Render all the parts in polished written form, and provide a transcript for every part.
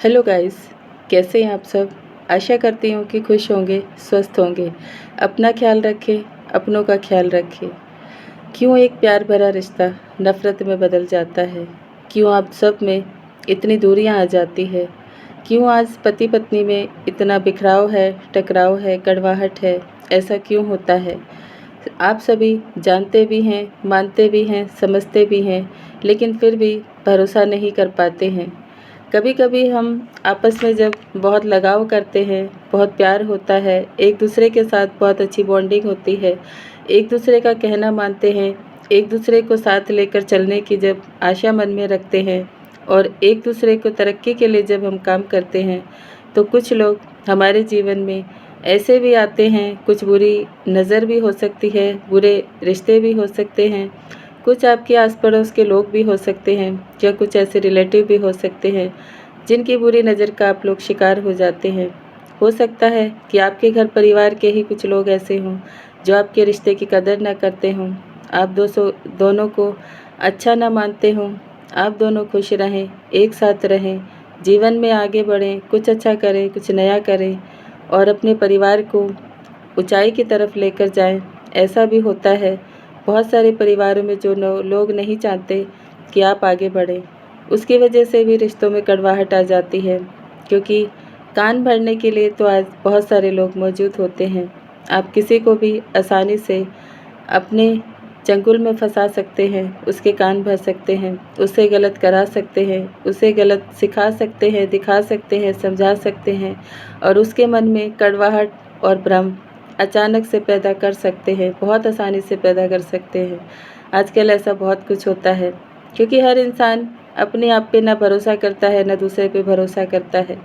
Hello guys, कैसे हैं आप सब। आशा करती हूँ कि खुश होंगे, स्वस्थ होंगे। अपना ख्याल रखें, अपनों का ख्याल रखें। क्यों एक प्यार भरा रिश्ता नफ़रत में बदल जाता है? क्यों आप सब में इतनी दूरियां आ जाती है? क्यों आज पति पत्नी में इतना बिखराव है, टकराव है, कड़वाहट है? ऐसा क्यों होता है? आप सभी जानते भी हैं, मानते भी हैं, समझते भी हैं, लेकिन फिर भी भरोसा नहीं कर पाते हैं। कभी कभी हम आपस में जब बहुत लगाव करते हैं, बहुत प्यार होता है, एक दूसरे के साथ बहुत अच्छी बॉन्डिंग होती है, एक दूसरे का कहना मानते हैं, एक दूसरे को साथ लेकर चलने की जब आशा मन में रखते हैं और एक दूसरे को तरक्की के लिए जब हम काम करते हैं, तो कुछ लोग हमारे जीवन में ऐसे भी आते हैं, कुछ बुरी नज़र भी हो सकती है, बुरे रिश्ते भी हो सकते हैं, कुछ आपके आस पड़ोस के लोग भी हो सकते हैं या कुछ ऐसे रिलेटिव भी हो सकते हैं जिनकी बुरी नज़र का आप लोग शिकार हो जाते हैं। हो सकता है कि आपके घर परिवार के ही कुछ लोग ऐसे हों जो आपके रिश्ते की कदर ना करते हों, आप दोनों को अच्छा ना मानते हों। आप दोनों खुश रहें, एक साथ रहें, जीवन में आगे बढ़ें, कुछ अच्छा करें, कुछ नया करें और अपने परिवार को ऊंचाई की तरफ लेकर जाएं। ऐसा भी होता है बहुत सारे परिवारों में जो लोग नहीं चाहते कि आप आगे बढ़ें, उसकी वजह से भी रिश्तों में कड़वाहट आ जाती है, क्योंकि कान भरने के लिए तो आज बहुत सारे लोग मौजूद होते हैं। आप किसी को भी आसानी से अपने चंगुल में फंसा सकते हैं, उसके कान भर सकते हैं, उससे गलत करा सकते हैं, उसे गलत सिखा सकते हैं, दिखा सकते हैं, समझा सकते हैं और उसके मन में कड़वाहट और भ्रम अचानक से पैदा कर सकते हैं, बहुत आसानी से पैदा कर सकते हैं। आजकल ऐसा बहुत कुछ होता है, क्योंकि हर इंसान अपने आप पे ना भरोसा करता है, ना दूसरे पे भरोसा करता है,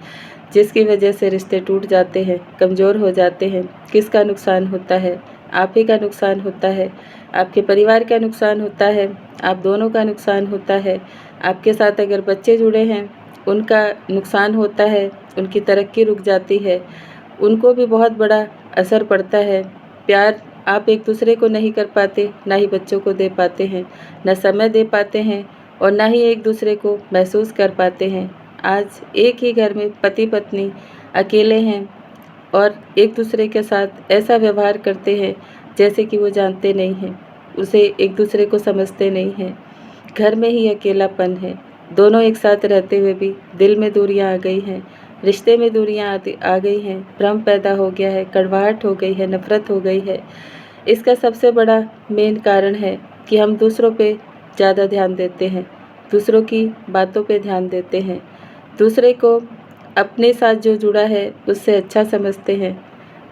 जिसकी वजह से रिश्ते टूट जाते हैं, कमज़ोर हो जाते हैं। किसका नुकसान होता है? आप ही का नुकसान होता है, आपके परिवार का नुकसान होता है, आप दोनों का नुकसान होता है। आपके साथ अगर बच्चे जुड़े हैं, उनका नुकसान होता है, उनकी तरक्की रुक जाती है, उनको भी बहुत बड़ा असर पड़ता है। प्यार आप एक दूसरे को नहीं कर पाते, ना ही बच्चों को दे पाते हैं, ना समय दे पाते हैं और ना ही एक दूसरे को महसूस कर पाते हैं। आज एक ही घर में पति पत्नी अकेले हैं और एक दूसरे के साथ ऐसा व्यवहार करते हैं जैसे कि वो जानते नहीं हैं, उसे एक दूसरे को समझते नहीं हैं। घर में ही अकेलापन है, दोनों एक साथ रहते हुए भी दिल में दूरियां आ गई हैं, रिश्ते में दूरियां आ गई हैं, भ्रम पैदा हो गया है, कड़वाहट हो गई है, नफ़रत हो गई है। इसका सबसे बड़ा मेन कारण है कि हम दूसरों पे ज़्यादा ध्यान देते हैं, दूसरों की बातों पे ध्यान देते हैं, दूसरे को अपने साथ जो जुड़ा है उससे अच्छा समझते हैं,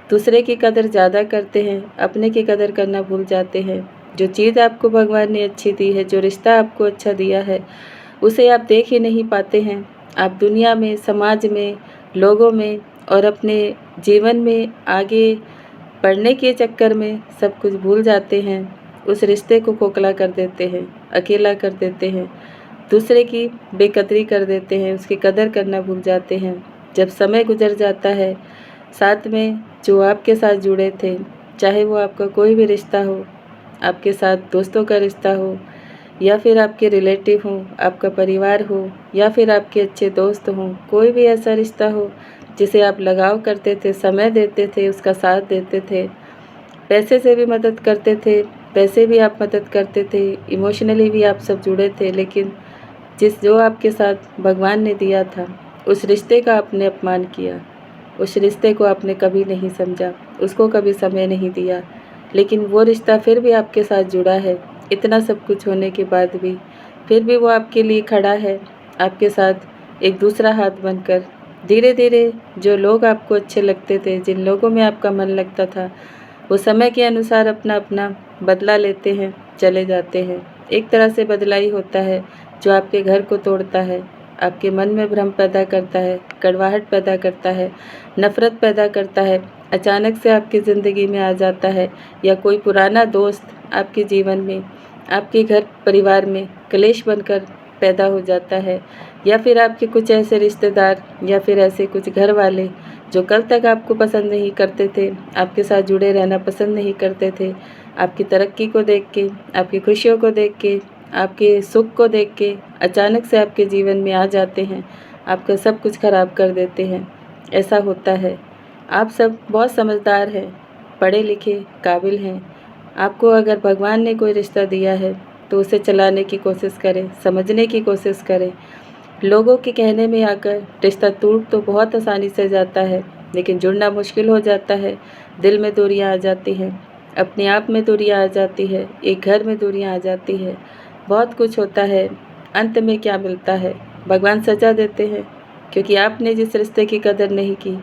दूसरे की कदर ज़्यादा करते हैं, अपने की कदर करना भूल जाते हैं। जो चीज़ आपको भगवान ने अच्छी दी है, जो रिश्ता आपको अच्छा दिया है, उसे आप देख ही नहीं पाते हैं। आप दुनिया में, समाज में, लोगों में और अपने जीवन में आगे बढ़ने के चक्कर में सब कुछ भूल जाते हैं। उस रिश्ते को खोखला कर देते हैं, अकेला कर देते हैं, दूसरे की बेकदरी कर देते हैं, उसकी कदर करना भूल जाते हैं। जब समय गुजर जाता है, साथ में जो आपके साथ जुड़े थे, चाहे वो आपका कोई भी रिश्ता हो, आपके साथ दोस्तों का रिश्ता हो या फिर आपके रिलेटिव हों, आपका परिवार हो या फिर आपके अच्छे दोस्त हों, कोई भी ऐसा रिश्ता हो जिसे आप लगाव करते थे, समय देते थे, उसका साथ देते थे, पैसे से भी मदद करते थे, पैसे भी आप मदद करते थे, इमोशनली भी आप सब जुड़े थे, लेकिन जो आपके साथ भगवान ने दिया था, उस रिश्ते का आपने अपमान किया, उस रिश्ते को आपने कभी नहीं समझा, उसको कभी समय नहीं दिया, लेकिन वो रिश्ता फिर भी आपके साथ जुड़ा है। इतना सब कुछ होने के बाद भी फिर भी वो आपके लिए खड़ा है, आपके साथ एक दूसरा हाथ बनकर। धीरे धीरे जो लोग आपको अच्छे लगते थे, जिन लोगों में आपका मन लगता था, वो समय के अनुसार अपना अपना बदला लेते हैं, चले जाते हैं। एक तरह से बदला ही होता है जो आपके घर को तोड़ता है, आपके मन में भ्रम पैदा करता है, कड़वाहट पैदा करता है, नफ़रत पैदा करता है, अचानक से आपकी ज़िंदगी में आ जाता है, या कोई पुराना दोस्त आपके जीवन में, आपके घर परिवार में कलेश बनकर पैदा हो जाता है, या फिर आपके कुछ ऐसे रिश्तेदार या फिर ऐसे कुछ घर वाले जो कल तक आपको पसंद नहीं करते थे, आपके साथ जुड़े रहना पसंद नहीं करते थे, आपकी तरक्की को देख के, आपकी खुशियों को देख के, आपके सुख को देख के अचानक से आपके जीवन में आ जाते हैं। आपका सब कुछ ख़राब कर देते हैं। ऐसा होता है। आप सब बहुत समझदार हैं, पढ़े लिखे, काबिल हैं। आपको अगर भगवान ने कोई रिश्ता दिया है तो उसे चलाने की कोशिश करें, समझने की कोशिश करें। लोगों के कहने में आकर रिश्ता टूट तो बहुत आसानी से जाता है, लेकिन जुड़ना मुश्किल हो जाता है। दिल में दूरियां आ जाती हैं, अपने आप में दूरियां आ जाती है, एक घर में दूरियां आ जाती है। बहुत कुछ होता है। अंत में क्या मिलता है? भगवान सजा देते हैं, क्योंकि आपने जिस रिश्ते की कदर नहीं की,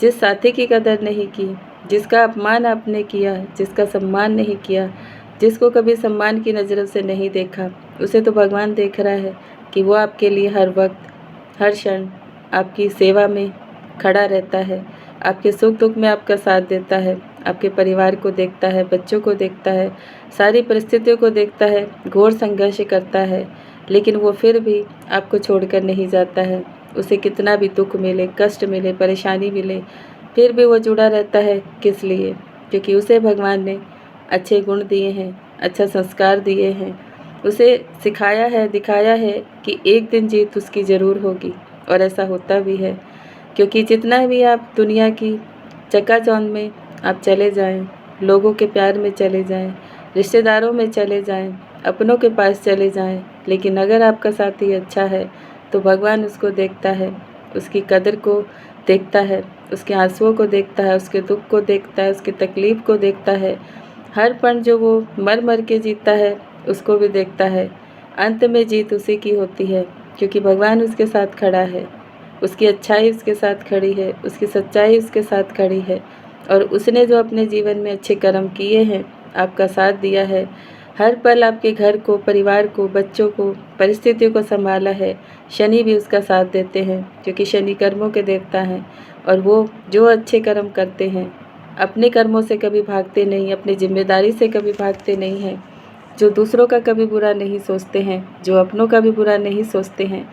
जिस साथी की कदर नहीं की, जिसका अपमान आपने किया, जिसका सम्मान नहीं किया, जिसको कभी सम्मान की नज़रों से नहीं देखा, उसे तो भगवान देख रहा है कि वो आपके लिए हर वक्त, हर क्षण आपकी सेवा में खड़ा रहता है, आपके सुख दुख में आपका साथ देता है, आपके परिवार को देखता है, बच्चों को देखता है, सारी परिस्थितियों को देखता है, घोर संघर्ष करता है, लेकिन वो फिर भी आपको छोड़कर नहीं जाता है। उसे कितना भी दुख मिले, कष्ट मिले, परेशानी मिले, फिर भी वो जुड़ा रहता है। किस लिए? क्योंकि उसे भगवान ने अच्छे गुण दिए हैं, अच्छा संस्कार दिए हैं, उसे सिखाया है, दिखाया है कि एक दिन जीत उसकी ज़रूर होगी। और ऐसा होता भी है, क्योंकि जितना भी आप दुनिया की चकाचौंध में आप चले जाएं, लोगों के प्यार में चले जाएं, रिश्तेदारों में चले जाएं, अपनों के पास चले जाएं, लेकिन अगर आपका साथी अच्छा है तो भगवान उसको देखता है, उसकी कदर को देखता है, उसके आंसुओं को देखता है, उसके दुख को देखता है, उसकी तकलीफ़ को देखता है। हर पल जो वो मर मर के जीता है उसको भी देखता है। अंत में जीत उसी की होती है, क्योंकि भगवान उसके साथ खड़ा है, उसकी अच्छाई उसके साथ खड़ी है, उसकी सच्चाई उसके साथ खड़ी है। और उसने जो अपने जीवन में अच्छे कर्म किए हैं, आपका साथ दिया है, हर पल आपके घर को, परिवार को, बच्चों को, परिस्थितियों को संभाला है। शनि भी उसका साथ देते हैं, क्योंकि शनि कर्मों के देवता हैं, और वो जो अच्छे कर्म करते हैं, अपने कर्मों से कभी भागते नहीं, अपनी जिम्मेदारी से कभी भागते नहीं हैं, जो दूसरों का कभी बुरा नहीं सोचते हैं, जो अपनों का भी बुरा नहीं सोचते हैं,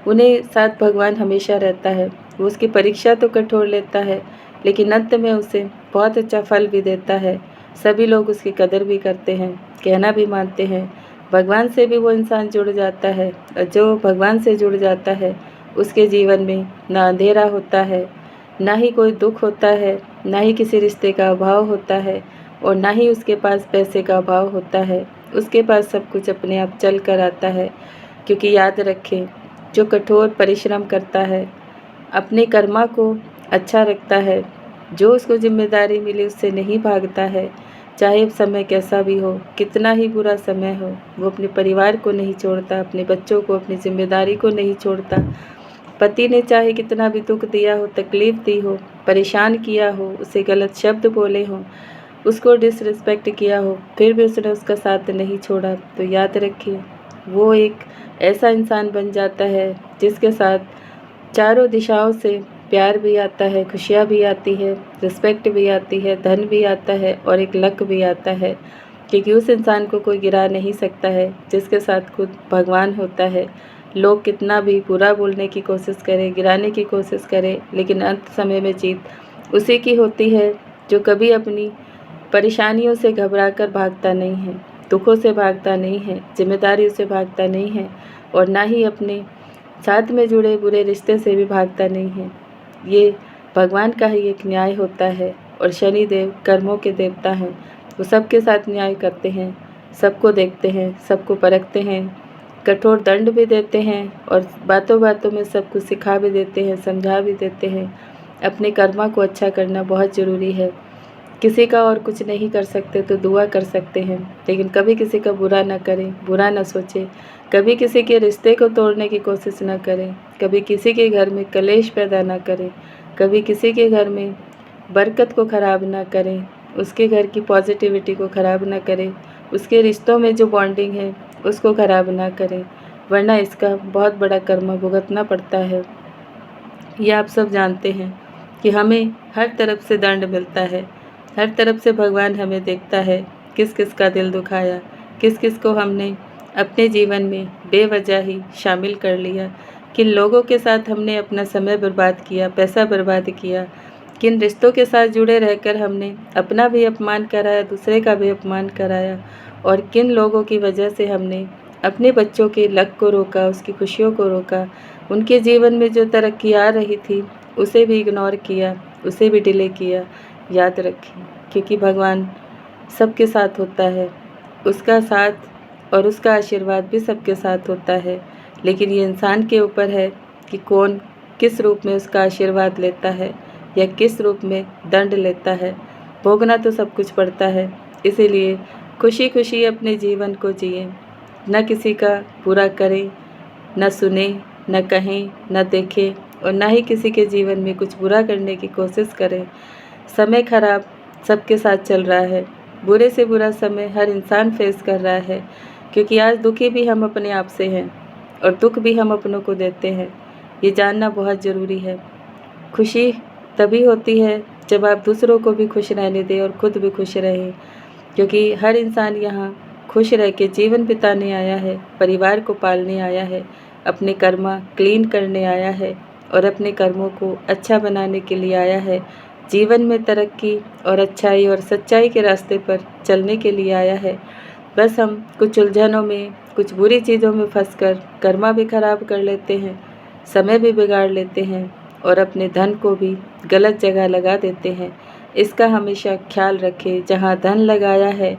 उन्हें साथ भगवान हमेशा रहता है। वो उसकी परीक्षा तो कठोर लेता है, लेकिन अंत में उसे बहुत अच्छा फल भी देता है। सभी लोग उसकी कदर भी करते हैं, कहना भी मानते हैं। भगवान से भी वो इंसान जुड़ जाता है, और जो भगवान से जुड़ जाता है उसके जीवन में ना अंधेरा होता है, ना ही कोई दुख होता है, ना ही किसी रिश्ते का अभाव होता है, और ना ही उसके पास पैसे का अभाव होता है। उसके पास सब कुछ अपने आप चल कर आता है। क्योंकि याद रखें, जो कठोर परिश्रम करता है, अपने कर्मा को अच्छा रखता है, जो उसको जिम्मेदारी मिली उससे नहीं भागता है, चाहे समय कैसा भी हो, कितना ही बुरा समय हो, वो अपने परिवार को नहीं छोड़ता, अपने बच्चों को, अपनी जिम्मेदारी को नहीं छोड़ता। पति ने चाहे कितना भी दुख दिया हो, तकलीफ़ दी हो, परेशान किया हो, उसे गलत शब्द बोले हों, उसको डिसरिस्पेक्ट किया हो, फिर भी उसने उसका साथ नहीं छोड़ा, तो याद रखिए वो एक ऐसा इंसान बन जाता है जिसके साथ चारों दिशाओं से प्यार भी आता है, खुशियाँ भी आती है, रिस्पेक्ट भी आती है, धन भी आता है, और एक लक भी आता है। क्योंकि उस इंसान को कोई गिरा नहीं सकता है जिसके साथ खुद भगवान होता है। लोग कितना भी बुरा बोलने की कोशिश करें, गिराने की कोशिश करें, लेकिन अंत समय में जीत उसी की होती है जो कभी अपनी परेशानियों से घबराकर भागता नहीं है, दुखों से भागता नहीं है, जिम्मेदारियों से भागता नहीं है, और ना ही अपने साथ में जुड़े बुरे रिश्ते से भी भागता नहीं है। ये भगवान का ही एक न्याय होता है, और शनिदेव कर्मों के देवता हैं। वो सबके साथ न्याय करते हैं, सबको देखते हैं, सबको परखते हैं, कठोर दंड भी देते हैं, और बातों बातों में सब कुछ सिखा भी देते हैं, समझा भी देते हैं। अपने कर्मा को अच्छा करना बहुत ज़रूरी है। किसी का और कुछ नहीं कर सकते तो दुआ कर सकते हैं, लेकिन कभी किसी का बुरा ना करें, बुरा ना सोचें, कभी किसी के रिश्ते को तोड़ने की कोशिश ना करें, कभी किसी के घर में कलेश पैदा ना करें, कभी किसी के घर में बरकत को ख़राब ना करें, उसके घर की पॉजिटिविटी को ख़राब ना करें, उसके रिश्तों में जो बॉन्डिंग है उसको ख़राब ना करें, वरना इसका बहुत बड़ा कर्म भुगतना पड़ता है। ये आप सब जानते हैं कि हमें हर तरफ से दंड मिलता है, हर तरफ से भगवान हमें देखता है, किस किस का दिल दुखाया, किस किस को हमने अपने जीवन में बेवजह ही शामिल कर लिया, किन लोगों के साथ हमने अपना समय बर्बाद किया, पैसा बर्बाद किया, किन रिश्तों के साथ जुड़े रहकर हमने अपना भी अपमान कराया, दूसरे का भी अपमान कराया, और किन लोगों की वजह से हमने अपने बच्चों के लक को रोका, उसकी खुशियों को रोका, उनके जीवन में जो तरक्की आ रही थी उसे भी इग्नोर किया, उसे भी डिले किया। याद रखें, क्योंकि भगवान सबके साथ होता है, उसका साथ और उसका आशीर्वाद भी सबके साथ होता है, लेकिन ये इंसान के ऊपर है कि कौन किस रूप में उसका आशीर्वाद लेता है या किस रूप में दंड लेता है। भोगना तो सब कुछ पड़ता है, इसीलिए खुशी खुशी अपने जीवन को जिए, न किसी का बुरा करें, न सुने, न कहें, न देखें और न ही किसी के जीवन में कुछ बुरा करने की कोशिश करें। समय खराब सबके साथ चल रहा है, बुरे से बुरा समय हर इंसान फेस कर रहा है, क्योंकि आज दुखी भी हम अपने आप से हैं और दुख भी हम अपनों को देते हैं। ये जानना बहुत ज़रूरी है। खुशी तभी होती है जब आप दूसरों को भी खुश रहने दें और खुद भी खुश रहें, क्योंकि हर इंसान यहाँ खुश रह के जीवन बिताने आया है, परिवार को पालने आया है, अपने कर्मा क्लीन करने आया है और अपने कर्मों को अच्छा बनाने के लिए आया है। जीवन में तरक्की और अच्छाई और सच्चाई के रास्ते पर चलने के लिए आया है। बस हम कुछ उलझनों में, कुछ बुरी चीज़ों में फंसकर कर्मा भी खराब कर लेते हैं, समय भी बिगाड़ लेते हैं और अपने धन को भी गलत जगह लगा देते हैं। इसका हमेशा ख्याल रखें। जहाँ धन लगाया है,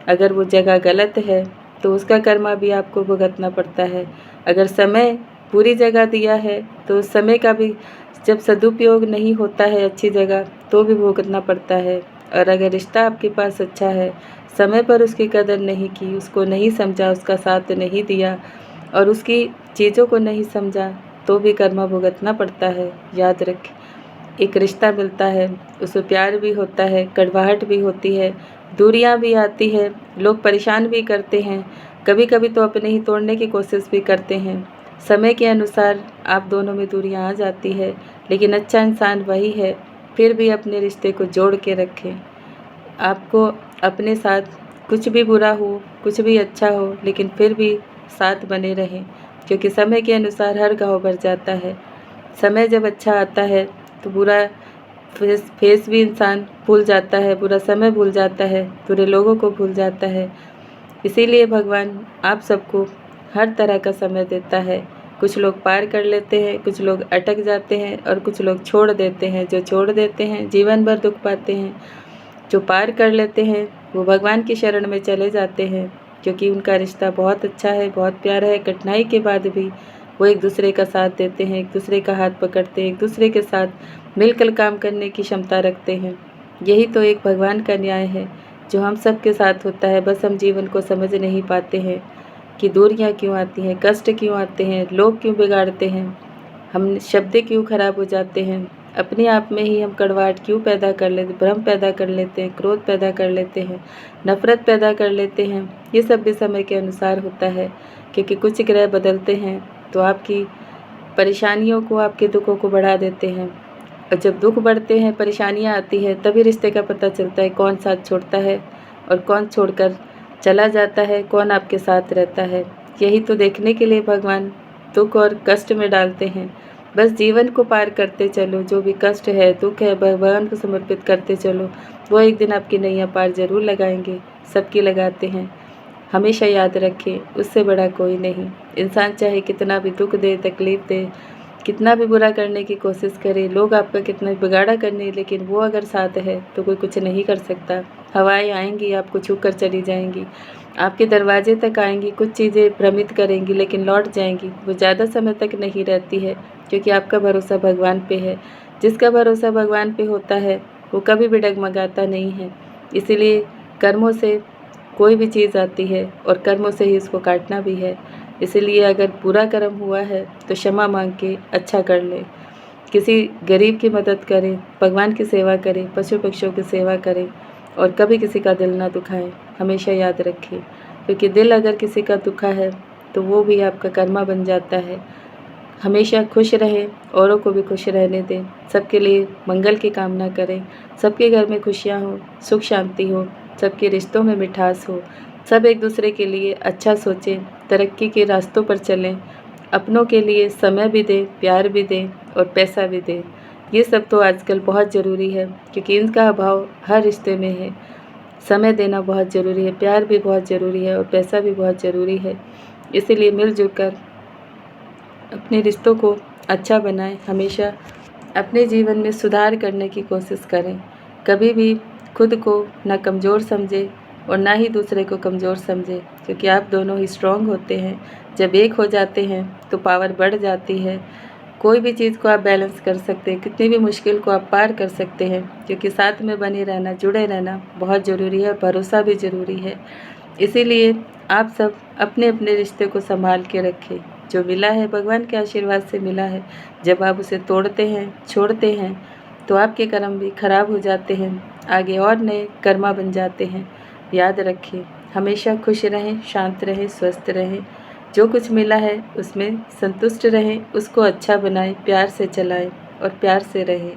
अगर वो जगह गलत है तो उसका कर्मा भी आपको भुगतना पड़ता है। अगर समय पूरी जगह दिया है तो उस समय का भी जब सदुपयोग नहीं होता है अच्छी जगह, तो भी भुगतना पड़ता है। और अगर रिश्ता आपके पास अच्छा है, समय पर उसकी कदर नहीं की, उसको नहीं समझा, उसका साथ नहीं दिया और उसकी चीज़ों को नहीं समझा, तो भी कर्मा भुगतना पड़ता है। याद रखें, एक रिश्ता मिलता है, उसमें प्यार भी होता है, कड़वाहट भी होती है, दूरियां भी आती है, लोग परेशान भी करते हैं, कभी कभी तो अपने ही तोड़ने की कोशिश भी करते हैं। समय के अनुसार आप दोनों में दूरियां आ जाती है, लेकिन अच्छा इंसान वही है, फिर भी अपने रिश्ते को जोड़ के रखें। आपको अपने साथ कुछ भी बुरा हो, कुछ भी अच्छा हो, लेकिन फिर भी साथ बने रहें, क्योंकि समय के अनुसार हर घाव भर जाता है। समय जब अच्छा आता है तो बुरा फेस भी इंसान भूल जाता है, बुरा समय भूल जाता है, बुरे लोगों को भूल जाता है। इसीलिए भगवान आप सबको हर तरह का समय देता है। कुछ लोग पार कर लेते हैं, कुछ लोग अटक जाते हैं और कुछ लोग छोड़ देते हैं। जो छोड़ देते हैं जीवन भर दुख पाते हैं, जो पार कर लेते हैं वो भगवान की शरण में चले जाते हैं, क्योंकि उनका रिश्ता बहुत अच्छा है, बहुत प्यारा है। कठिनाई के बाद भी वो एक दूसरे का साथ देते हैं, एक दूसरे का हाथ पकड़ते हैं, एक दूसरे के साथ मिलकर काम करने की क्षमता रखते हैं। यही तो एक भगवान का न्याय है जो हम सब के साथ होता है। बस हम जीवन को समझ नहीं पाते हैं कि दूरियां क्यों आती हैं, कष्ट क्यों आते हैं, लोग क्यों बिगाड़ते हैं, हम शब्द क्यों खराब हो जाते हैं, अपने आप में ही हम कड़वाहट क्यों पैदा कर लेते, भ्रम पैदा कर लेते हैं, क्रोध पैदा कर लेते हैं, नफरत पैदा कर लेते हैं। ये सब भी समय के अनुसार होता है, क्योंकि कुछ ग्रह बदलते हैं तो आपकी परेशानियों को, आपके दुखों को बढ़ा देते हैं। और जब दुख बढ़ते हैं, परेशानियाँ आती है, तभी रिश्ते का पता चलता है कौन साथ छोड़ता है और कौन छोड़कर चला जाता है, कौन आपके साथ रहता है। यही तो देखने के लिए भगवान दुख और कष्ट में डालते हैं। बस जीवन को पार करते चलो, जो भी कष्ट है, दुख है, भगवान को समर्पित करते चलो। वो एक दिन आपकी नैया पार जरूर लगाएंगे, सबकी लगाते हैं। हमेशा याद रखें, उससे बड़ा कोई नहीं। इंसान चाहे कितना भी दुख दे, तकलीफ़ दे, कितना भी बुरा करने की कोशिश करे, लोग आपका कितना भी बिगाड़ा करने, लेकिन वो अगर साथ है तो कोई कुछ नहीं कर सकता। हवाएं आएंगी, आपको छू कर चली जाएंगी, आपके दरवाजे तक आएंगी, कुछ चीज़ें भ्रमित करेंगी लेकिन लौट जाएंगी। वो ज़्यादा समय तक नहीं रहती है, क्योंकि आपका भरोसा भगवान पे है। जिसका भरोसा भगवान पे होता है वो कभी भी डगमगाता नहीं है। इसीलिए कर्मों से कोई भी चीज़ आती है और कर्मों से ही उसको काटना भी है। इसीलिए अगर बुरा कर्म हुआ है तो क्षमा मांग के अच्छा कर ले, किसी गरीब की मदद करें, भगवान की सेवा करें, पशु पक्षियों की सेवा करें और कभी किसी का दिल ना दुखाएं। हमेशा याद रखें, क्योंकि दिल अगर किसी का दुखा है तो वो भी आपका कर्मा बन जाता है। हमेशा खुश रहें, औरों को भी खुश रहने दें, सबके लिए मंगल की कामना करें, सबके घर में खुशियाँ हो, सुख शांति हो, सबके रिश्तों में मिठास हो, सब एक दूसरे के लिए अच्छा सोचें, तरक्की के रास्तों पर चलें, अपनों के लिए समय भी दें, प्यार भी दें और पैसा भी दें। ये सब तो आजकल बहुत ज़रूरी है, क्योंकि इनका अभाव हर रिश्ते में है। समय देना बहुत ज़रूरी है, प्यार भी बहुत ज़रूरी है और पैसा भी बहुत ज़रूरी है। इसीलिए मिलजुल कर अपने रिश्तों को अच्छा बनाएं, हमेशा अपने जीवन में सुधार करने की कोशिश करें। कभी भी खुद को ना कमज़ोर समझें और ना ही दूसरे को कमज़ोर समझें, क्योंकि आप दोनों ही स्ट्रॉन्ग होते हैं। जब एक हो जाते हैं तो पावर बढ़ जाती है। कोई भी चीज़ को आप बैलेंस कर सकते हैं, कितनी भी मुश्किल को आप पार कर सकते हैं, क्योंकि साथ में बने रहना, जुड़े रहना बहुत ज़रूरी है और भरोसा भी ज़रूरी है। इसीलिए आप सब अपने अपने रिश्ते को संभाल के रखें। जो मिला है भगवान के आशीर्वाद से मिला है। जब आप उसे तोड़ते हैं, छोड़ते हैं, तो आपके कर्म भी खराब हो जाते हैं, आगे और नए कर्मा बन जाते हैं। याद रखें, हमेशा खुश रहें, शांत रहें, स्वस्थ रहें। जो कुछ मिला है उसमें संतुष्ट रहें, उसको अच्छा बनाएं, प्यार से चलाएं और प्यार से रहें।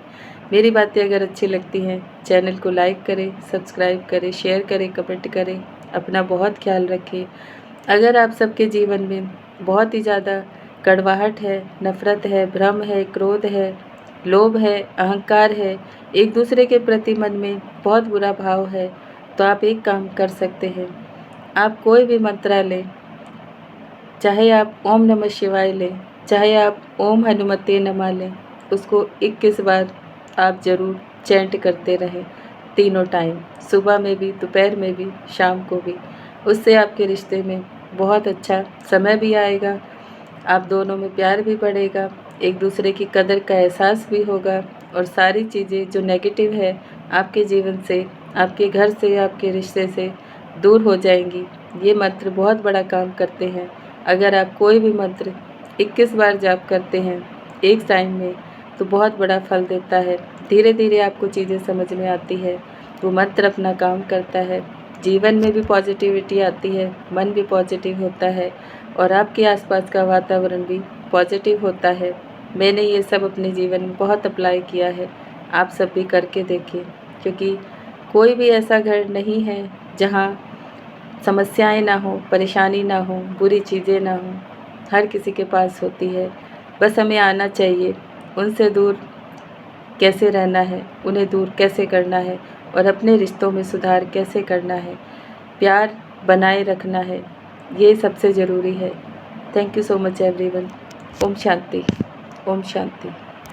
मेरी बातें अगर अच्छी लगती हैं, चैनल को लाइक करें, सब्सक्राइब करें, शेयर करें, कमेंट करें। अपना बहुत ख्याल रखें। अगर आप सबके जीवन में बहुत ही ज़्यादा कड़वाहट है, नफ़रत है, भ्रम है, क्रोध है, लोभ है, अहंकार है, एक दूसरे के प्रति मन में बहुत बुरा भाव है, तो आप एक काम कर सकते हैं। आप कोई भी मंत्र लें, चाहे आप ओम नमः शिवाय लें, चाहे आप ओम हनुमते नमः लें, उसको 21 बार आप ज़रूर चैंट करते रहें, तीनों टाइम, सुबह में भी, दोपहर में भी, शाम को भी। उससे आपके रिश्ते में बहुत अच्छा समय भी आएगा, आप दोनों में प्यार भी बढ़ेगा, एक दूसरे की कदर का एहसास भी होगा और सारी चीज़ें जो नेगेटिव है आपके जीवन से, आपके घर से, आपके रिश्ते से दूर हो जाएंगी। ये मंत्र बहुत बड़ा काम करते हैं। अगर आप कोई भी मंत्र 21 बार जाप करते हैं एक टाइम में, तो बहुत बड़ा फल देता है। धीरे धीरे आपको चीज़ें समझ में आती है, वो मंत्र अपना काम करता है, जीवन में भी पॉजिटिविटी आती है, मन भी पॉजिटिव होता है और आपके आसपास का वातावरण भी पॉजिटिव होता है। मैंने ये सब अपने जीवन में बहुत अप्लाई किया है, आप सब भी करके देखें, क्योंकि कोई भी ऐसा घर नहीं है जहाँ समस्याएं ना हो, परेशानी ना हो, बुरी चीज़ें ना हो। हर किसी के पास होती है, बस हमें आना चाहिए। उनसे दूर कैसे रहना है, उन्हें दूर कैसे करना है और अपने रिश्तों में सुधार कैसे करना है, प्यार बनाए रखना है, ये सबसे ज़रूरी है। Thank you so much everyone. ओम शांति, ओम शांति।